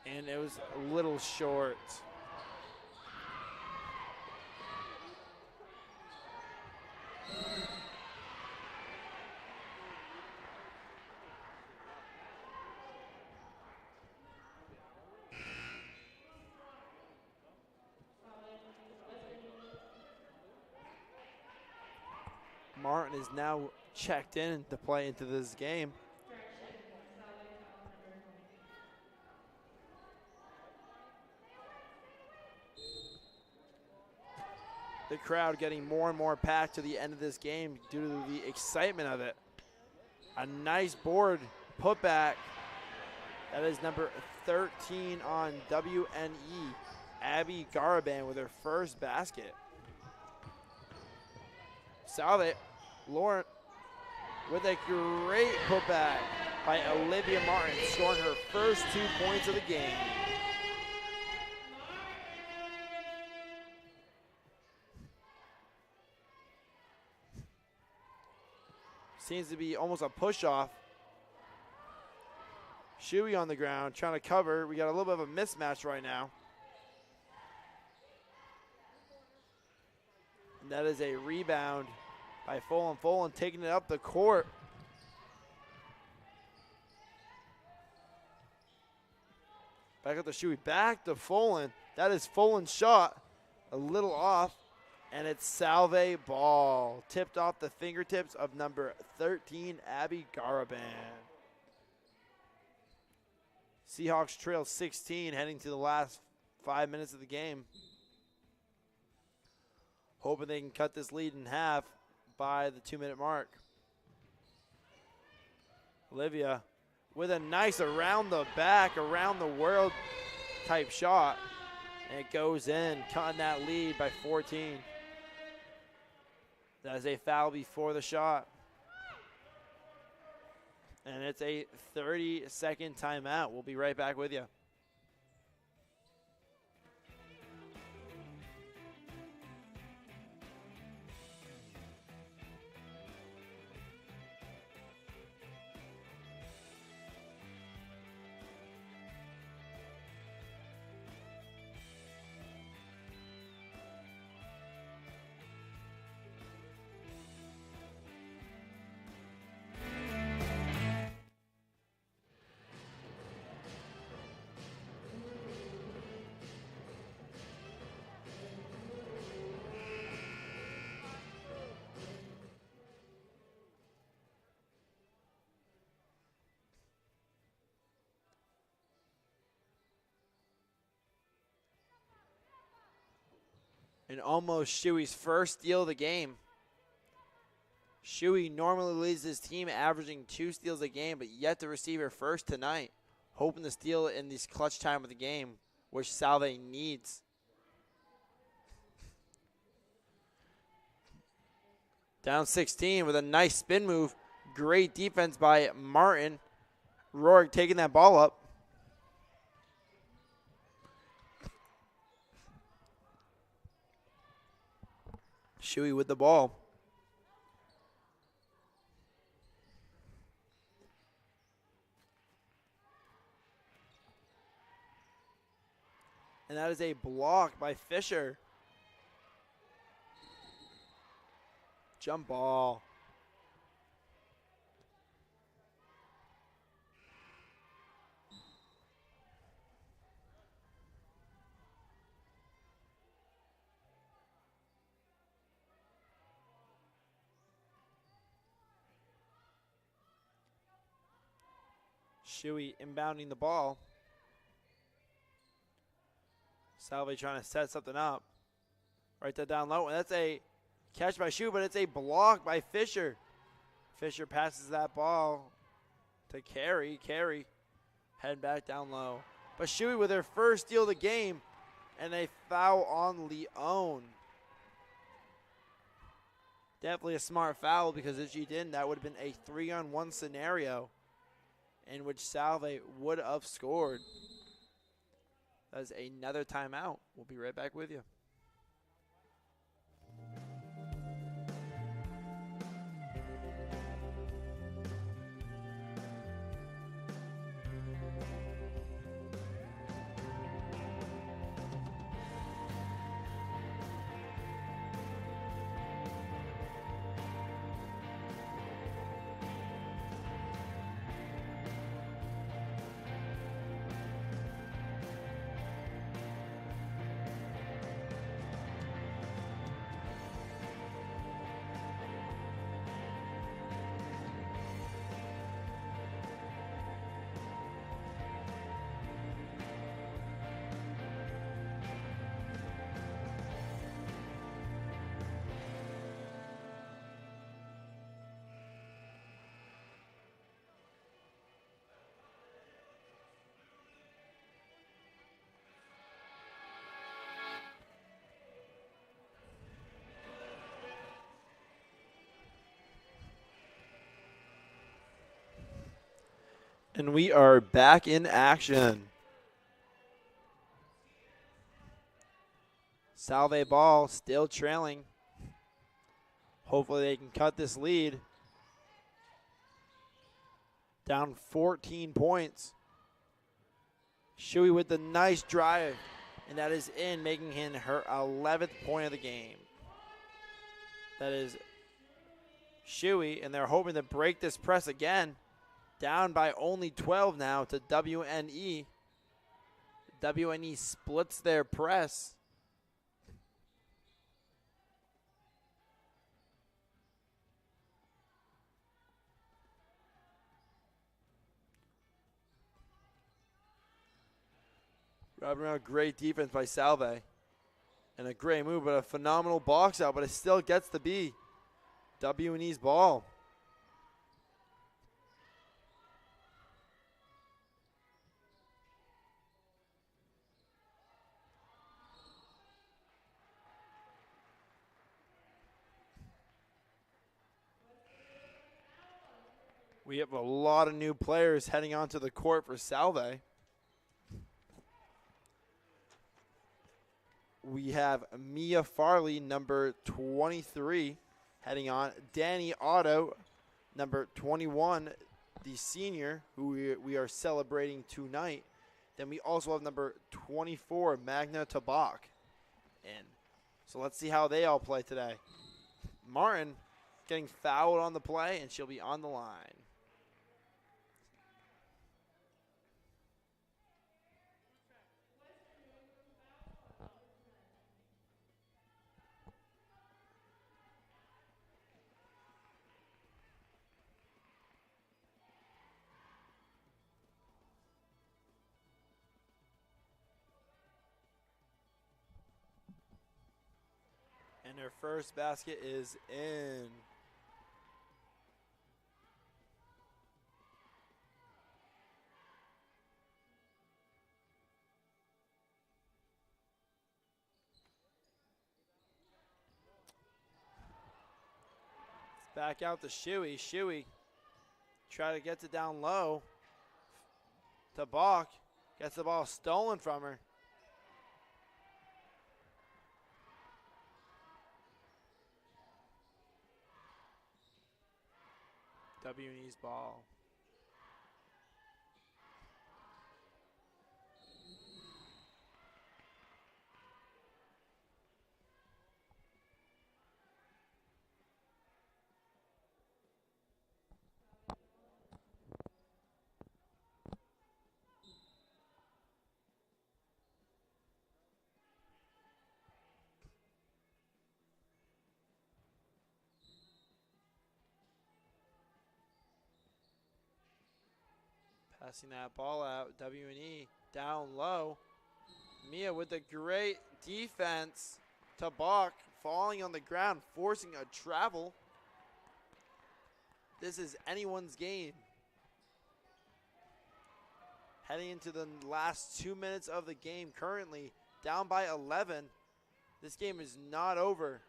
And it was a little short. Martin is now checked in to play into this game. The crowd getting more and more packed to the end of this game due to the excitement of it. A nice board putback. That is number 13 on WNE, Abby Garaban with her first basket. Salve, Lauren with a great putback by Olivia Martin, scoring her first 2 points of the game. Seems to be almost a push-off. Shuey on the ground, trying to cover. We got a little bit of a mismatch right now. And that is a rebound by Folan. Folan taking it up the court. Back up to Shuey, back to Folan. That is Folan's shot. A little off. And it's Salve ball, tipped off the fingertips of number 13, Abby Garaban. Seahawks trail 16, heading to the last 5 minutes of the game. Hoping they can cut this lead in half by the 2-minute mark. Olivia with a nice around the back, around the world type shot. And it goes in, cutting that lead by 14. That is a foul before the shot. And it's a 30-second timeout. We'll be right back with you. And almost Shuey's first steal of the game. Shuey normally leads his team averaging 2 steals a game, but yet to receive her first tonight. Hoping to steal in this clutch time of the game, which Salve needs. Down 16 with a nice spin move. Great defense by Martin. Rourke taking that ball up. Shuey with the ball. And that is a block by Fisher. Jump ball. Shuey inbounding the ball. Salve trying to set something up. Right that down low. And that's a catch by Shuey, but it's a block by Fisher. Fisher passes that ball to Carey. Carey heading back down low. But Shuey with her first steal of the game, and a foul on Leone. Definitely a smart foul, because if she didn't, that would have been a 3-on-1 scenario in which Salve would have scored. That is another timeout. We'll be right back with you. And we are back in action. Salve ball still trailing. Hopefully they can cut this lead. Down 14 points. Shuey with the nice drive. And that is in, making him her 11th point of the game. That is Shuey, and they're hoping to break this press again. Down by only 12 now to WNE. WNE splits their press. Robbing around, great defense by Salve. And a great move, but a phenomenal box out, but it still gets to be WNE's ball. We have a lot of new players heading onto the court for Salve. We have Mia Farley, number 23, heading on. Dani Oddo, number 21, the senior, who we are celebrating tonight. Then we also have number 24, Magna Tabak. And so let's see how they all play today. Martin getting fouled on the play, and she'll be on the line. And her first basket is in. It's back out to Shuey. Shuey try to get it down low. Tabak gets the ball stolen from her. WNE's ball. Passing that ball out. W&E down low. Mia with a great defense to Bach, falling on the ground, forcing a travel. This is anyone's game. Heading into the last 2 minutes of the game, currently down by 11. This game is not over.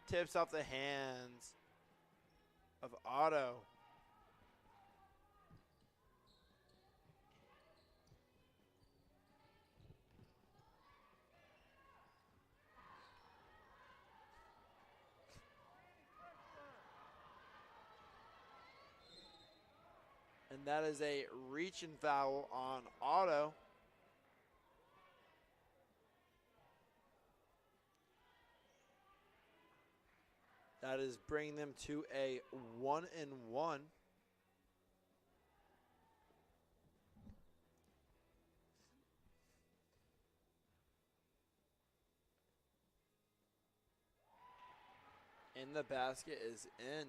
Tips off the hands of Oddo. And that is a reach and foul on Oddo. That is bringing them to a 1-1. And the basket is in.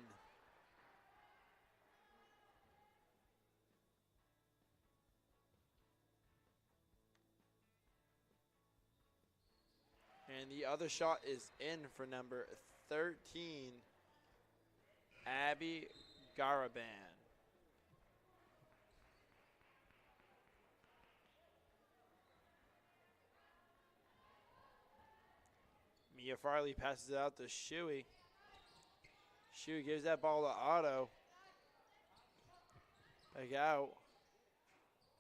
And the other shot is in for number 13, Abby Garaban. Mia Farley passes it out to Shuey. Shuey gives that ball to Oddo. Back out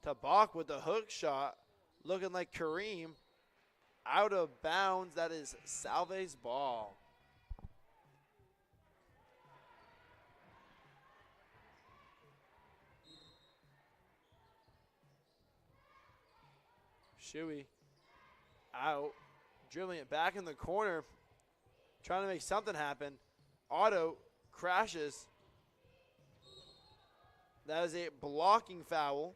to Bach with the hook shot, looking like Kareem. Out of bounds. That is Salve's ball. Shuey out, dribbling it back in the corner, trying to make something happen. Oddo crashes. That is a blocking foul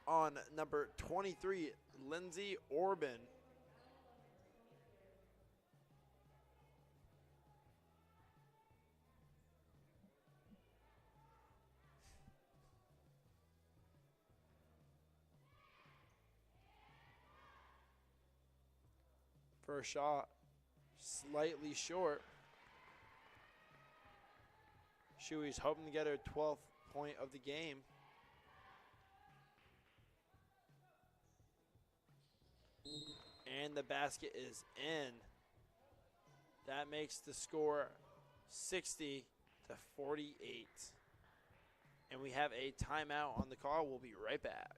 on number 23, Lindsay Orban. First shot, slightly short. Shuey's hoping to get her 12th point of the game. And the basket is in. That makes the score 60-48. And we have a timeout on the call. We'll be right back.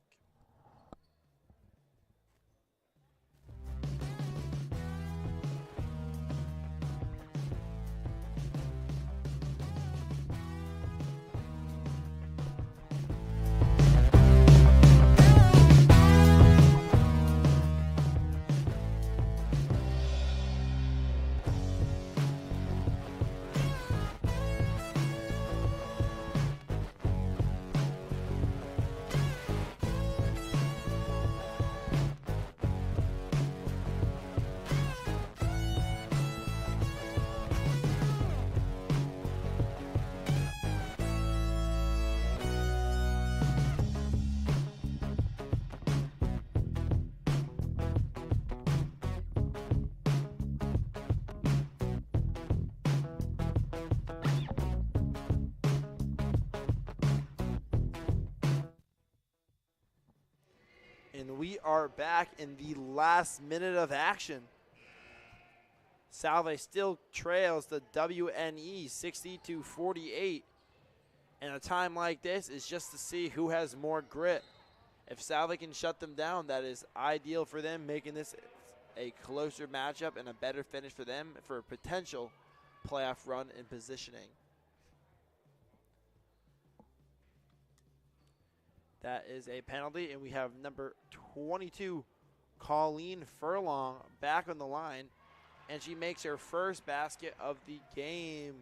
And we are back in the last minute of action. Salve still trails the WNE 60-48. And a time like this is just to see who has more grit. If Salve can shut them down, that is ideal for them, making this a closer matchup and a better finish for them for a potential playoff run and positioning. That is a penalty, and we have number 22, Colleen Furlong, back on the line, and she makes her first basket of the game.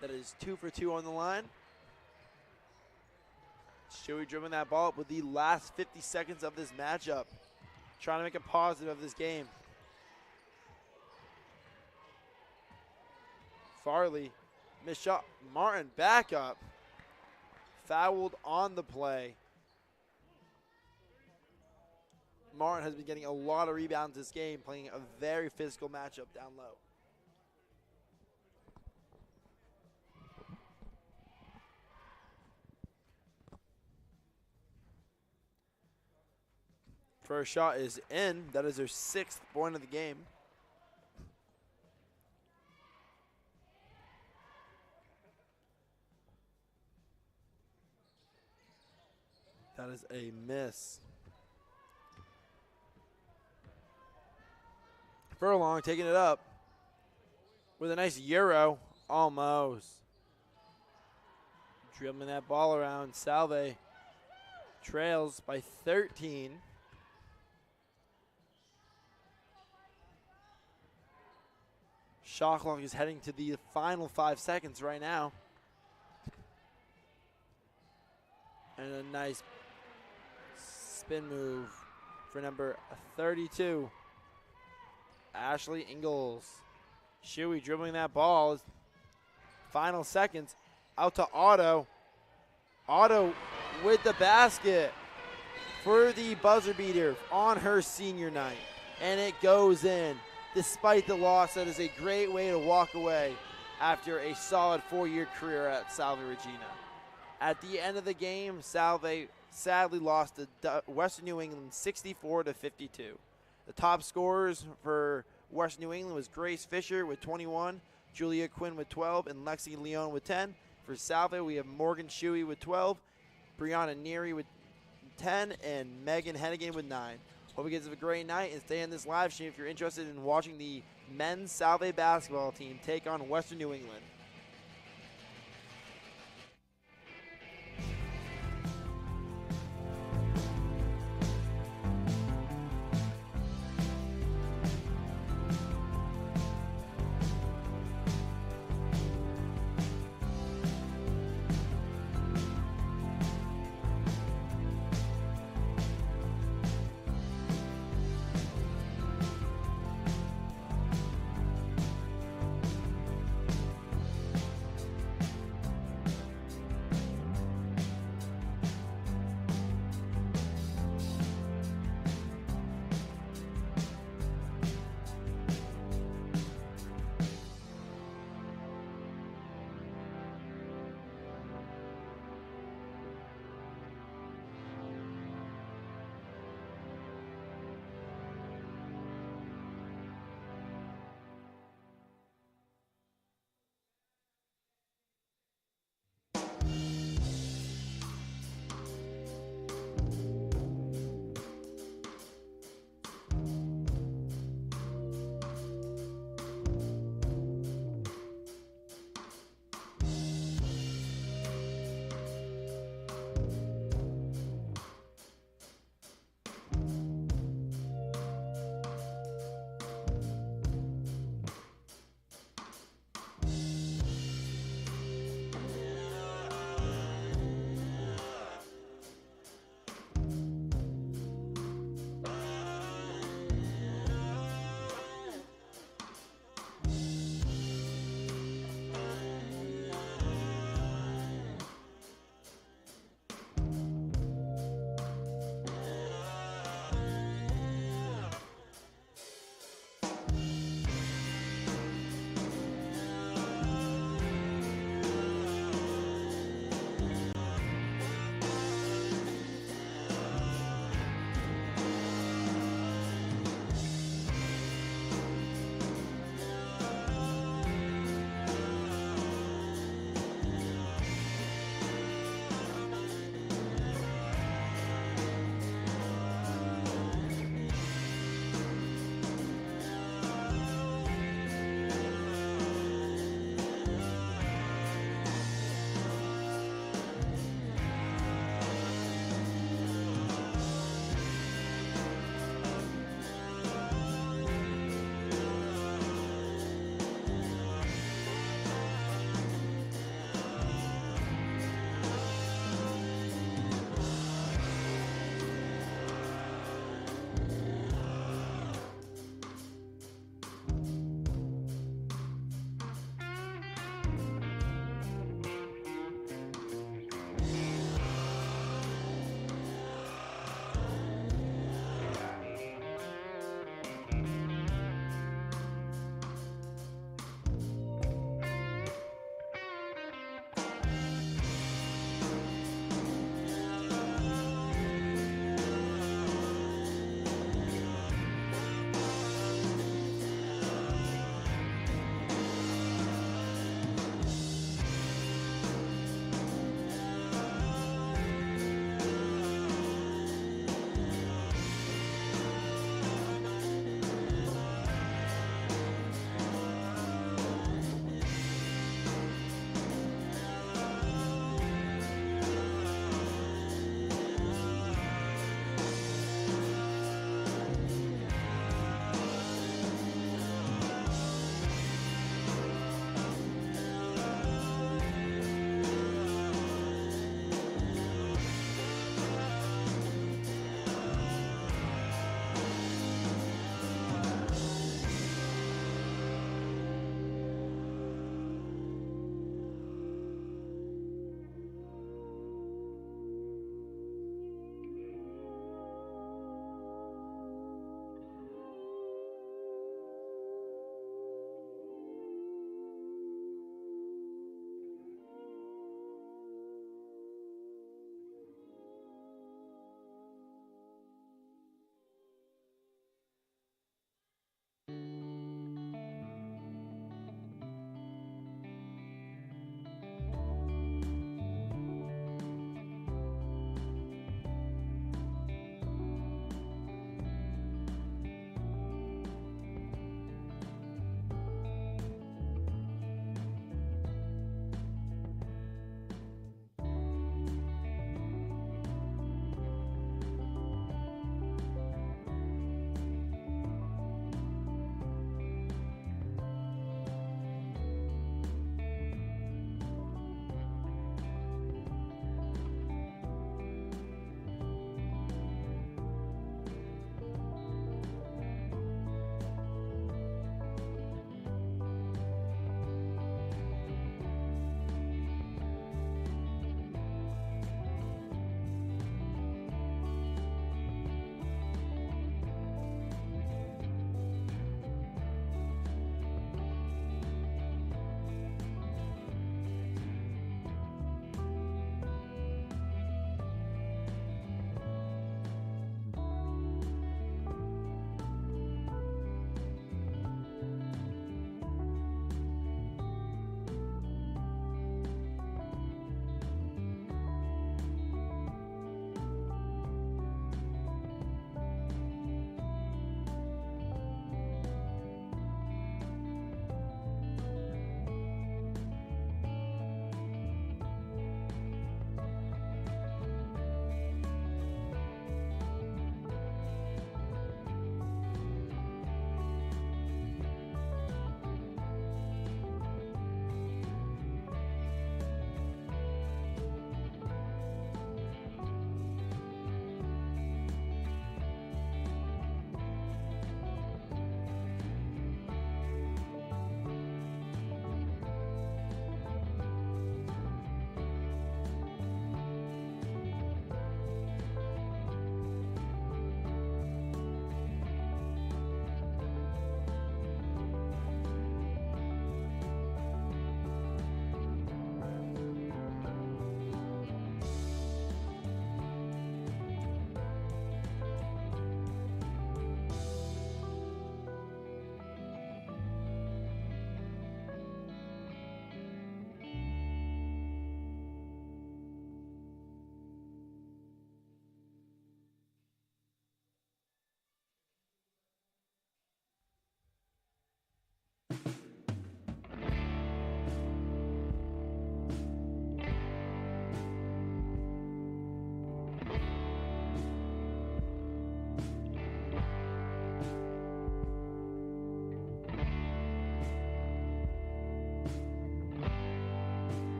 That is 2 for 2 on the line. Shuey dribbling that ball up with the last 50 seconds of this matchup, trying to make a positive of this game. Farley, missed shot. Martin back up. Fouled on the play. Martin has been getting a lot of rebounds this game, playing a very physical matchup down low. First shot is in. That is their 6th point of the game. That is a miss. Furlong taking it up with a nice euro. Almost. Dribbling that ball around. Salve trails by 13. Shot clock is heading to the final 5 seconds right now. And a nice spin move for number 32, Ashley Ingalls. Shuey dribbling that ball. Final seconds. Out to Oddo. Oddo with the basket for the buzzer beater on her senior night. And it goes in. Despite the loss, that is a great way to walk away after a solid 4-year career at Salve Regina. At the end of the game, Salve sadly lost to Western New England 64-52. The top scorers for Western New England was Grace Fisher with 21, Julia Quinn with 12, and Lexi Leon with 10. For Salve, we have Morgan Shuey with 12, Brianna Neary with 10, and Megan Hennigan with 9. Hope you guys have a great night and stay on this live stream if you're interested in watching the men's Salve basketball team take on Western New England.